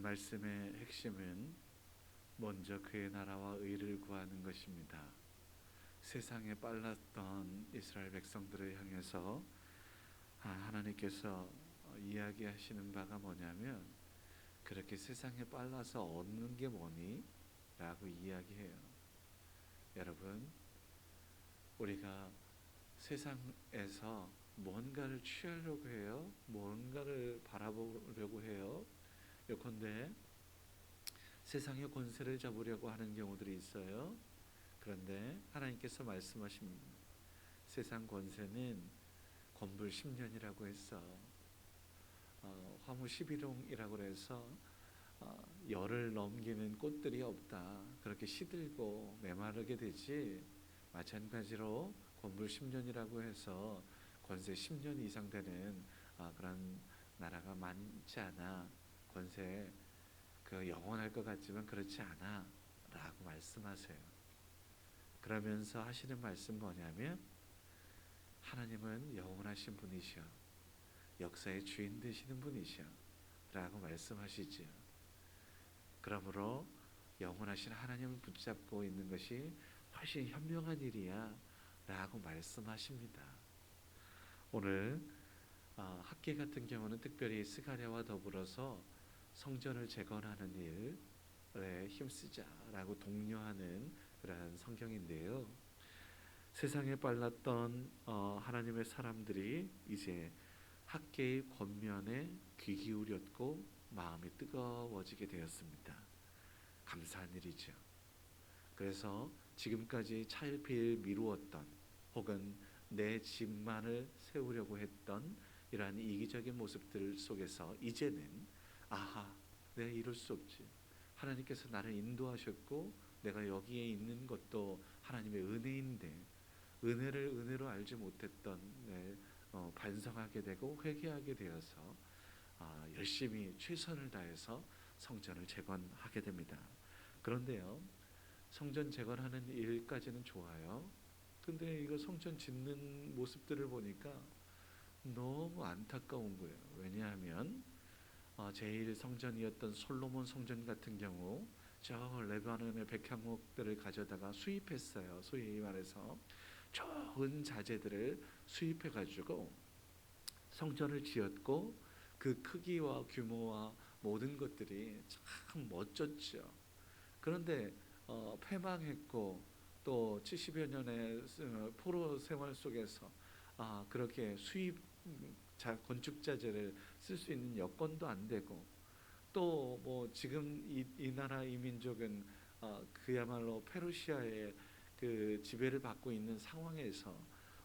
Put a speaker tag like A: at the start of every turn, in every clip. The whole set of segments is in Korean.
A: 오늘 말씀의 핵심은 먼저 그의 나라와 의를 구하는 것입니다. 세상에 빨랐던 이스라엘 백성들을 향해서 하나님께서 이야기하시는 바가 뭐냐면, 그렇게 세상에 빨라서 얻는 게 뭐니? 라고 이야기해요. 여러분, 우리가 세상에서 뭔가를 취하려고 해요. 뭔가를 바라보려고 해요. 예컨대 세상의 권세를 잡으려고 하는 경우들이 있어요. 그런데 하나님께서 말씀하십니다. 세상 권세는 권불 10년이라고 해서 화무 11홍이라고 해서 열을 넘기는 꽃들이 없다, 그렇게 시들고 메마르게 되지, 마찬가지로 권불 10년이라고 해서 권세 10년 이상 되는 그런 나라가 많지 않아. 권세 영원할 것 같지만 그렇지 않아 라고 말씀하세요. 그러면서 하시는 말씀 뭐냐면, 하나님은 영원하신 분이시여, 역사의 주인 되시는 분이시여 라고 말씀하시지요. 그러므로 영원하신 하나님을 붙잡고 있는 것이 훨씬 현명한 일이야 라고 말씀하십니다. 오늘 학계 같은 경우는 특별히 스가랴와 더불어서 성전을 재건하는 일에 힘쓰자라고 독려하는 그러한 성경인데요. 세상에 빨랐던 하나님의 사람들이 이제 학계의 권면에 귀 기울였고 마음이 뜨거워지게 되었습니다. 감사한 일이죠. 그래서 지금까지 차일피일 미루었던, 혹은 내 집만을 세우려고 했던 이러한 이기적인 모습들 속에서 이제는 내가 이룰 수 없지, 하나님께서 나를 인도하셨고 내가 여기에 있는 것도 하나님의 은혜인데, 은혜를 은혜로 알지 못했던 반성하게 되고 회개하게 되어서 열심히 최선을 다해서 성전을 재건하게 됩니다. 그런데요, 성전 재건하는 일까지는 좋아요. 근데 이거 성전 짓는 모습들을 보니까 너무 안타까운 거예요. 왜냐하면 제1 성전이었던 솔로몬 성전 같은 경우 저 레바논의 백향목들을 가져다가 수입했어요. 소위 말해서 좋은 자재들을 수입해가지고 성전을 지었고, 그 크기와 규모와 모든 것들이 참 멋졌죠. 그런데 패망했고, 또 70여 년의 포로 생활 속에서 그렇게 수입 건축 자재를 쓸 수 있는 여건도 안 되고, 또 뭐 지금 이 나라 이 민족은 그야말로 페르시아의 그 지배를 받고 있는 상황에서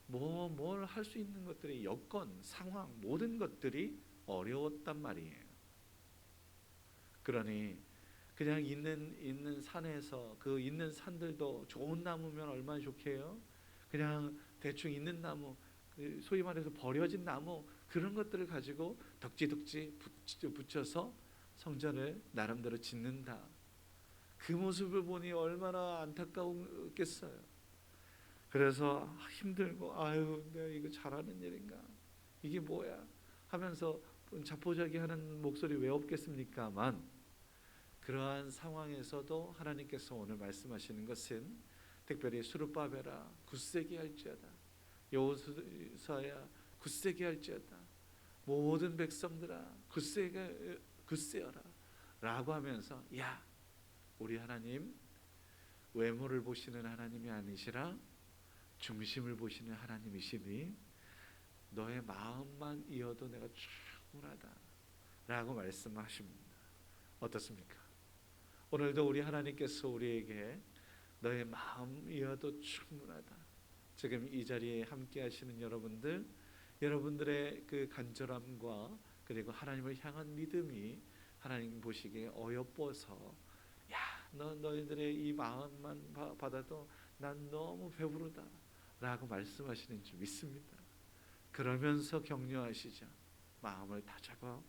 A: 뭘 할 수 있는 것들이, 여건, 상황, 모든 것들이 어려웠단 말이에요. 그러니 그냥 있는 산에서, 그 있는 산들도 좋은 나무면 얼마나 좋게요. 그냥 대충 있는 나무, 소위 말해서 버려진 나무, 그런 것들을 가지고 덕지덕지 붙여서 성전을 나름대로 짓는다. 그 모습을 보니 얼마나 안타까웠겠어요. 그래서 힘들고, 내가 이거 잘하는 일인가, 이게 뭐야 하면서 자포자기하는 목소리 왜 없겠습니까만, 그러한 상황에서도 하나님께서 오늘 말씀하시는 것은, 특별히 수르바벨아 굳세게 할지어다, 여호수아야 굳세게 할지어다, 모든 백성들아 굳세어라 라고 하면서, 우리 하나님 외모를 보시는 하나님이 아니시라 중심을 보시는 하나님이시니 너의 마음만 이어도 내가 충분하다 라고 말씀하십니다. 어떻습니까? 오늘도 우리 하나님께서 우리에게 너의 마음이어도 충분하다, 지금 이 자리에 함께 하시는 여러분들의 그 간절함과 그리고 하나님을 향한 믿음이 하나님 보시기에 어여뻐서, 너희들의 이 마음만 받아도 난 너무 배부르다 라고 말씀하시는 줄 믿습니다. 그러면서 격려하시죠. 마음을 다잡아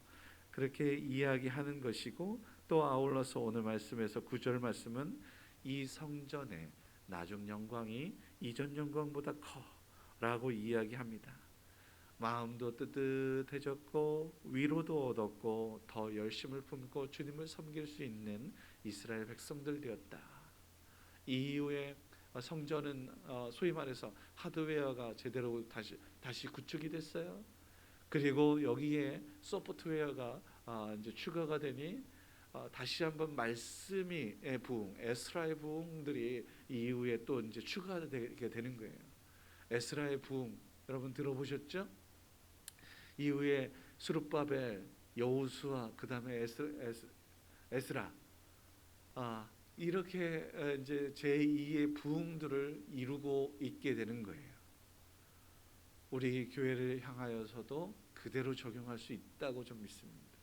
A: 그렇게 이야기하는 것이고, 또 아울러서 오늘 말씀에서 9절 말씀은 이 성전의 나중 영광이 이전 영광보다 커 라고 이야기합니다. 마음도 뜨뜻해졌고 위로도 얻었고 더 열심을 품고 주님을 섬길 수 있는 이스라엘 백성들 되었다. 이 이후에 성전은 소위 말해서 하드웨어가 제대로 다시 구축이 됐어요. 그리고 여기에 소프트웨어가 이제 추가가 되니 다시 한번 말씀이 부흥, 에스라의 부흥들이 이후에 또 이제 추가되게 되는 거예요. 에스라의 부흥 여러분 들어보셨죠? 이후에 스룹바벨, 여호수아, 그 다음에 에스라, 이렇게 이제 제2의 부흥들을 이루고 있게 되는 거예요. 우리 교회를 향하여서도 그대로 적용할 수 있다고 좀 믿습니다.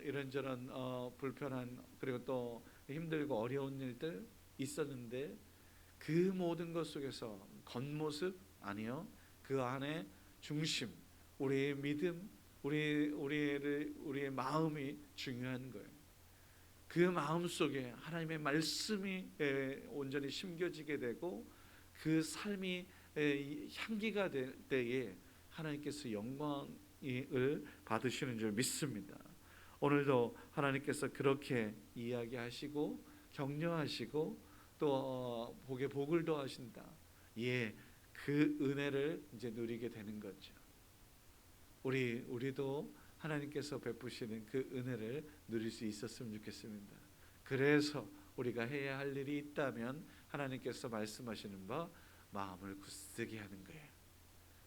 A: 이런저런 불편한 그리고 또 힘들고 어려운 일들 있었는데 그 모든 것 속에서 겉모습 아니요, 그 안에 중심, 우리의 믿음, 우리의 마음이 중요한 거예요. 그 마음 속에 하나님의 말씀이 온전히 심겨지게 되고 그 삶이 향기가 될 때에 하나님께서 영광을 받으시는 줄 믿습니다. 오늘도 하나님께서 그렇게 이야기하시고 격려하시고 또 복에 복을 더하신다. 그 은혜를 이제 누리게 되는 거죠. 우리도 하나님께서 베푸시는 그 은혜를 누릴 수 있었으면 좋겠습니다. 그래서 우리가 해야 할 일이 있다면 하나님께서 말씀하시는 바 마음을 굳세게 하는 거예요.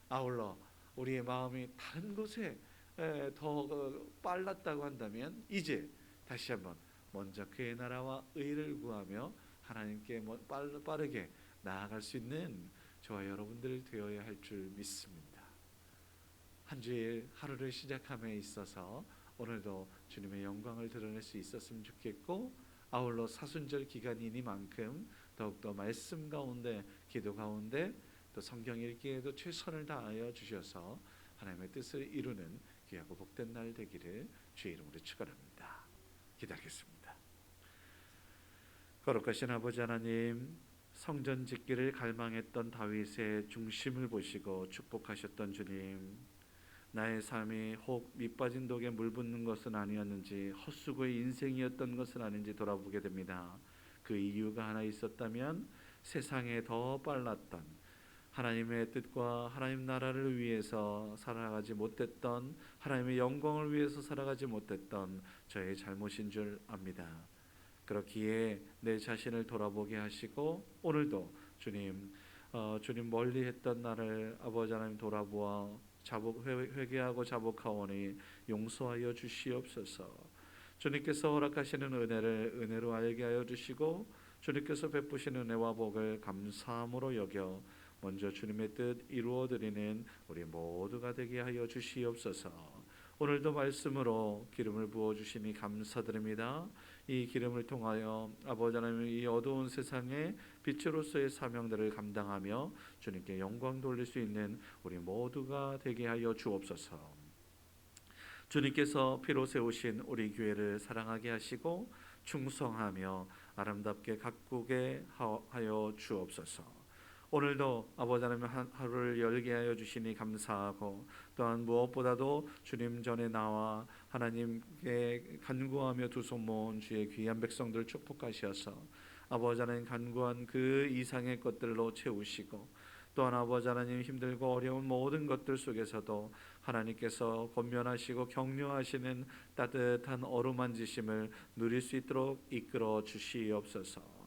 A: 아울러 우리의 마음이 다른 곳에 더 빨랐다고 한다면 이제 다시 한번 먼저 그의 나라와 의를 구하며 하나님께 빠르게 나아갈 수 있는 저와 여러분들 되어야 할 줄 믿습니다. 한 주일 하루를 시작함에 있어서 오늘도 주님의 영광을 드러낼 수 있었으면 좋겠고, 아울러 사순절 기간이니만큼 더욱더 말씀 가운데, 기도 가운데, 또 성경 읽기에도 최선을 다하여 주셔서 하나님의 뜻을 이루는 귀하고 복된 날 되기를 주의 이름으로 축원합니다. 기도하겠습니다. 거룩하신 아버지 하나님, 성전 짓기를 갈망했던 다윗의 중심을 보시고 축복하셨던 주님, 나의 삶이 혹 밑빠진 독에 물 붓는 것은 아니었는지, 헛수고의 인생이었던 것은 아닌지 돌아보게 됩니다. 그 이유가 하나 있었다면 세상에 더 빨랐던, 하나님의 뜻과 하나님 나라를 위해서 살아가지 못했던, 하나님의 영광을 위해서 살아가지 못했던 저의 잘못인 줄 압니다. 그렇기에 내 자신을 돌아보게 하시고 오늘도 주님 멀리 했던 나를 아버지 하나님 돌아보아 회개하고 자복하오니 용서하여 주시옵소서. 주님께서 허락하시는 은혜를 은혜로 알게 하여 주시고 주님께서 베푸시는 은혜와 복을 감사함으로 여겨 먼저 주님의 뜻 이루어드리는 우리 모두가 되게 하여 주시옵소서. 오늘도 말씀으로 기름을 부어주시니 감사드립니다. 이 기름을 통하여 아버지 하나님 이 어두운 세상에 빛으로서의 사명들을 감당하며 주님께 영광 돌릴 수 있는 우리 모두가 되게 하여 주옵소서. 주님께서 피로 세우신 우리 교회를 사랑하게 하시고 충성하며 아름답게 가꾸게 하여 주옵소서. 오늘도 아버지 하나님 하루를 열게 하여 주시니 감사하고, 또한 무엇보다도 주님 전에 나와 하나님께 간구하며 두 손 모은 주의 귀한 백성들 축복하셔서 아버지 하나님 간구한 그 이상의 것들로 채우시고, 또한 아버지 하나님 힘들고 어려운 모든 것들 속에서도 하나님께서 권면하시고 격려하시는 따뜻한 어루만지심을 누릴 수 있도록 이끌어 주시옵소서.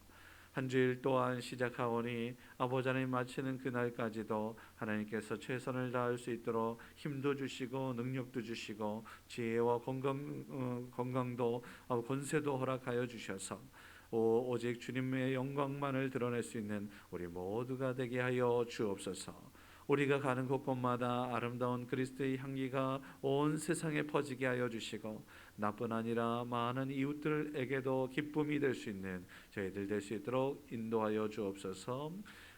A: 한 주일 또한 시작하오니 아버지 하나님 마치는 그날까지도 하나님께서 최선을 다할 수 있도록 힘도 주시고 능력도 주시고 지혜와 건강도 권세도 허락하여 주셔서 오직 주님의 영광만을 드러낼 수 있는 우리 모두가 되게 하여 주옵소서. 우리가 가는 곳곳마다 아름다운 그리스도의 향기가 온 세상에 퍼지게 하여 주시고, 나뿐 아니라 많은 이웃들에게도 기쁨이 될 수 있는 저희들 될 수 있도록 인도하여 주옵소서.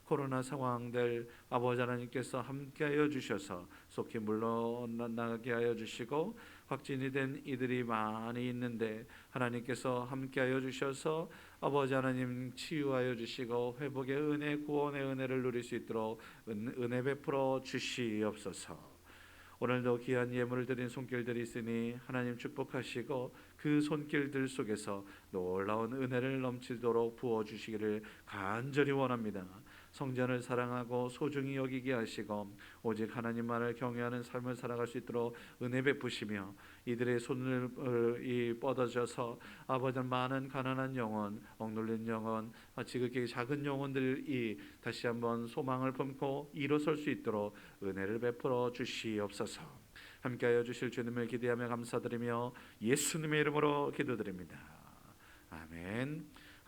A: 코로나 상황들 아버지 하나님께서 함께하여 주셔서 속히 물러나게 하여 주시고, 확진이 된 이들이 많이 있는데 하나님께서 함께하여 주셔서 아버지 하나님 치유하여 주시고 회복의 은혜, 구원의 은혜를 누릴 수 있도록 은혜 베풀어 주시옵소서. 오늘도 귀한 예물을 드린 손길들이 있으니 하나님 축복하시고 그 손길들 속에서 놀라운 은혜를 넘치도록 부어주시기를 간절히 원합니다. 성전을 사랑하고 소중히 여기게 하시고 오직 하나님만을 경외하는 삶을 살아갈 수 있도록 은혜 베푸시며, 이들의 손을 뻗어져서 아버지 많은 가난한 영혼, 억눌린 영혼, 지극히 작은 영혼들이 다시 한번 소망을 품고 일어설 수 있도록 은혜를 베풀어 주시옵소서. 함께하여 주실 주님을 기대하며 감사드리며 예수님의 이름으로 기도드립니다. 아멘.